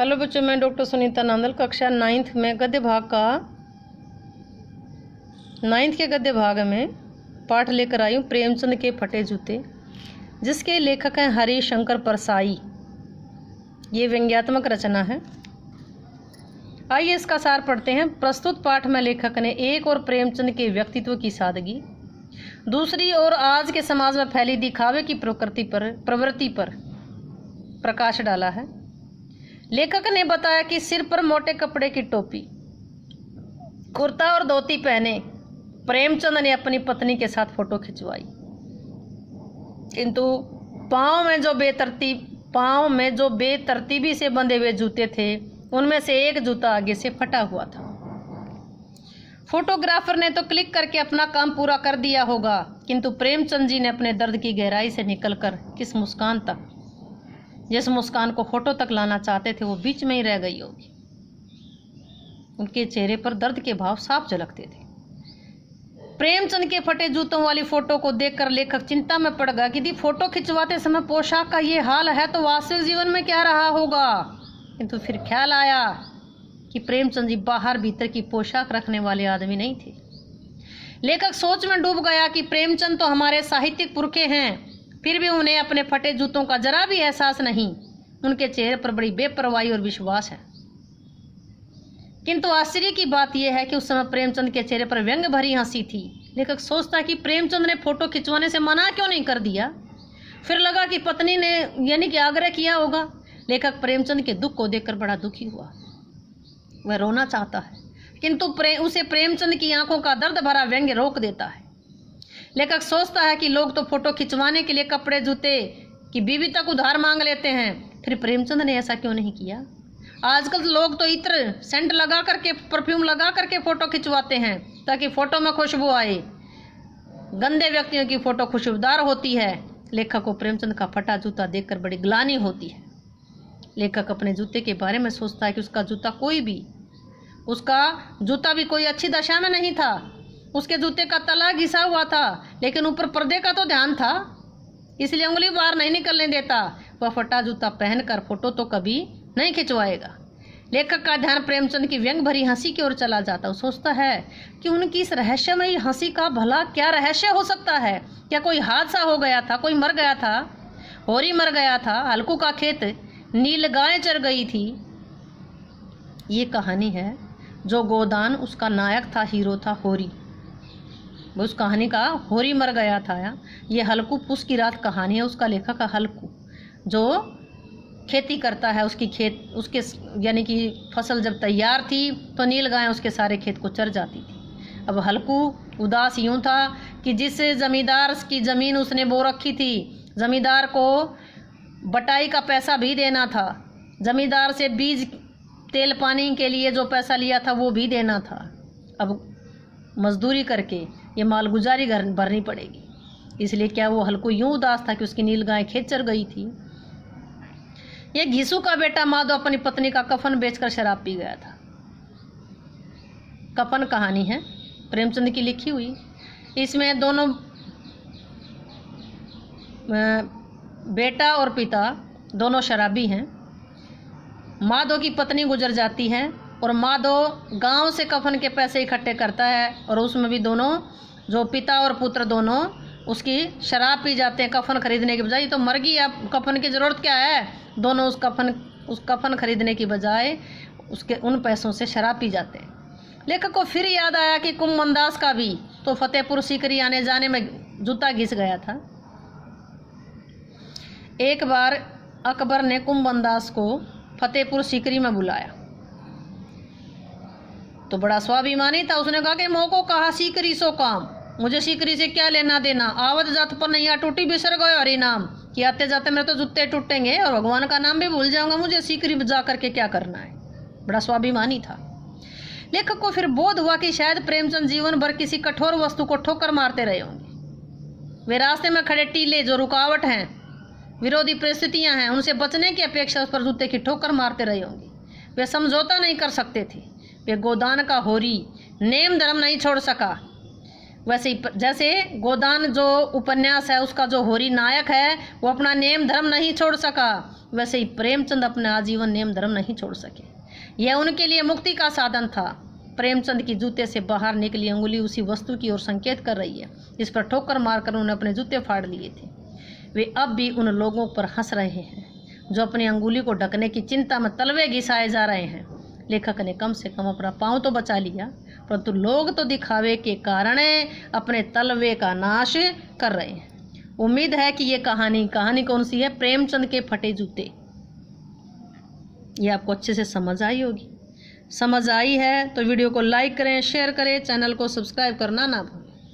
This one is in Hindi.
हेलो बच्चों, मैं डॉक्टर सुनीता नांदल कक्षा 9th में गद्य भाग का 9th के गद्य भाग में पाठ लेकर आई हूँ प्रेमचंद के फटे जूते, जिसके लेखक हैं हरिशंकर परसाई। ये व्यंग्यात्मक रचना है। आइए इसका सार पढ़ते हैं। प्रस्तुत पाठ में लेखक ने एक और प्रेमचंद के व्यक्तित्व की सादगी, दूसरी ओर आज के समाज में फैली दिखावे की प्रवृत्ति पर प्रकाश डाला है। लेखक ने बताया कि सिर पर मोटे कपड़े की टोपी, कुर्ता और धोती पहने प्रेमचंद ने अपनी पत्नी के साथ फोटो खिंचवाई, किंतु पाँव में जो बेतरतीबी से बंधे हुए जूते थे, उनमें से एक जूता आगे से फटा हुआ था। फोटोग्राफर ने तो क्लिक करके अपना काम पूरा कर दिया होगा, किंतु प्रेमचंद जी ने अपने दर्द की गहराई से निकलकर जिस मुस्कान को फोटो तक लाना चाहते थे, वो बीच में ही रह गई होगी। उनके चेहरे पर दर्द के भाव साफ झलकते थे। प्रेमचंद के फटे जूतों वाली फोटो को देखकर लेखक चिंता में पड़ गया कि फोटो खिंचवाते समय पोशाक का ये हाल है तो वास्तविक जीवन में क्या रहा होगा। किंतु फिर ख्याल आया कि प्रेमचंद जी बाहर भीतर की पोशाक रखने वाले आदमी नहीं थे। लेखक सोच में डूब गया कि प्रेमचंद तो हमारे साहित्यिक पुरखे हैं, फिर भी उन्हें अपने फटे जूतों का जरा भी एहसास नहीं। उनके चेहरे पर बड़ी बेपरवाही और विश्वास है। किंतु आश्चर्य की बात यह है कि उस समय प्रेमचंद के चेहरे पर व्यंग भरी हंसी थी। लेखक सोचता कि प्रेमचंद ने फोटो खिंचवाने से मना क्यों नहीं कर दिया। फिर लगा कि पत्नी ने यानी कि आग्रह किया होगा। लेखक प्रेमचंद के दुख को देखकर बड़ा दुखी हुआ। वह रोना चाहता है, किंतु उसे प्रेमचंद की आंखों का दर्द भरा व्यंग्य रोक देता है। लेखक सोचता है कि लोग तो फोटो खिंचवाने के लिए कपड़े जूते की बीवी तक उधार मांग लेते हैं, फिर प्रेमचंद ने ऐसा क्यों नहीं किया। आजकल लोग तो इत्र, सेंट लगा करके, परफ्यूम लगा करके फोटो खिंचवाते हैं ताकि फोटो में खुशबू आए। गंदे व्यक्तियों की फोटो खुशबूदार होती है। लेखक को प्रेमचंद का फटा जूता देखकर बड़ी ग्लानि होती है। लेखक अपने जूते के बारे में सोचता है कि उसका जूता भी कोई अच्छी दशा में नहीं था। उसके जूते का तला घिसा हुआ था, लेकिन ऊपर पर्दे का तो ध्यान था, इसलिए उंगली बाहर नहीं निकलने देता। वह फटा जूता पहनकर फोटो तो कभी नहीं खिंचवाएगा। लेखक का ध्यान प्रेमचंद की व्यंग भरी हंसी की ओर चला जाता। वो सोचता है कि उनकी इस रहस्यमयी हंसी का भला क्या रहस्य हो सकता है। क्या कोई हादसा हो गया था, कोई मर गया था, होरी मर गया था, हल्कू का खेत नील गाय चर गई थी। ये कहानी है। जो गोदान उसका नायक था, हीरो था होरी, उस कहानी का होरी मर गया था। ये हल्कू पुस की रात कहानी है। उसका लेखक का हल्कू जो खेती करता है, उसके यानी कि फसल जब तैयार थी तो नील गाय उसके सारे खेत को चर जाती थी। अब हल्कू उदास यूं था कि जिस जमींदार की ज़मीन उसने बो रखी थी, जमींदार को बटाई का पैसा भी देना था, जमींदार से बीज तेल पानी के लिए जो पैसा लिया था वो भी देना था। अब मजदूरी करके ये मालगुजारी भरनी पड़ेगी। इसलिए क्या वो हल्कू यूं उदास था कि उसकी नील गाय खेत चर गई थी। ये घीसू का बेटा माधव अपनी पत्नी का कफन बेचकर शराब पी गया था। कफन कहानी है प्रेमचंद की लिखी हुई। इसमें दोनों बेटा और पिता दोनों शराबी हैं। माधव की पत्नी गुजर जाती है और माधव गांव से कफन के पैसे इकट्ठे करता है, और उसमें भी दोनों जो पिता और पुत्र दोनों उसकी शराब पी जाते हैं कफन खरीदने के बजाय। तो मर गई, अब कफन की ज़रूरत क्या है। दोनों उस कफन खरीदने की बजाय उसके उन पैसों से शराब पी जाते हैं। लेखक को फिर याद आया कि कुंभनदास का भी तो फतेहपुर सीकरी आने जाने में जूता घिस गया था। एक बार अकबर ने कुंभनदास को फतेहपुर सीकरी में बुलाया तो बड़ा स्वाभिमानी था। उसने कहा कि मोह को कहा सीकरी सो काम, मुझे सीकरी से क्या लेना देना। आवत जात पर नैया टूटी बिसर गए हरि नाम, कि आते जाते मेरे तो जूते टूटेंगे और भगवान का नाम भी भूल जाऊंगा, मुझे सीकरी जा करके क्या करना है। बड़ा स्वाभिमानी था। लेखक को फिर बोध हुआ कि शायद प्रेमचंद जीवन भर किसी कठोर वस्तु को ठोकर मारते रहे होंगे। वे रास्ते में खड़े टीले जो रुकावट हैं, विरोधी परिस्थितियां हैं, उनसे बचने की अपेक्षा उस पर जूते की ठोकर मारते रहे होंगे। वे समझौता नहीं कर सकते थे। वे गोदान का होरी नेम धर्म नहीं छोड़ सका। वैसे जैसे गोदान जो उपन्यास है उसका जो होरी नायक है वो अपना नेम धर्म नहीं छोड़ सका। वैसे ही प्रेमचंद अपने आजीवन नियम धर्म नहीं छोड़ सके। यह उनके लिए मुक्ति का साधन था। प्रेमचंद की जूते से बाहर निकली अंगुली उसी वस्तु की ओर संकेत कर रही है जिस पर ठोकर मारकर उन्होंने अपने जूते फाड़ लिए थे। वे अब भी उन लोगों पर हंस रहे हैं जो अपनी अंगुली को ढकने की चिंता में तलवे घिसाए जा रहे हैं। लेखक ने कम से कम अपना पांव तो बचा लिया, परंतु लोग तो दिखावे के कारण अपने तलवे का नाश कर रहे हैं। उम्मीद है कि ये कहानी कौन सी है? प्रेमचंद के फटे जूते। ये आपको अच्छे से समझ आई होगी। समझ आई है तो वीडियो को लाइक करें, शेयर करें, चैनल को सब्सक्राइब करना ना भूलें।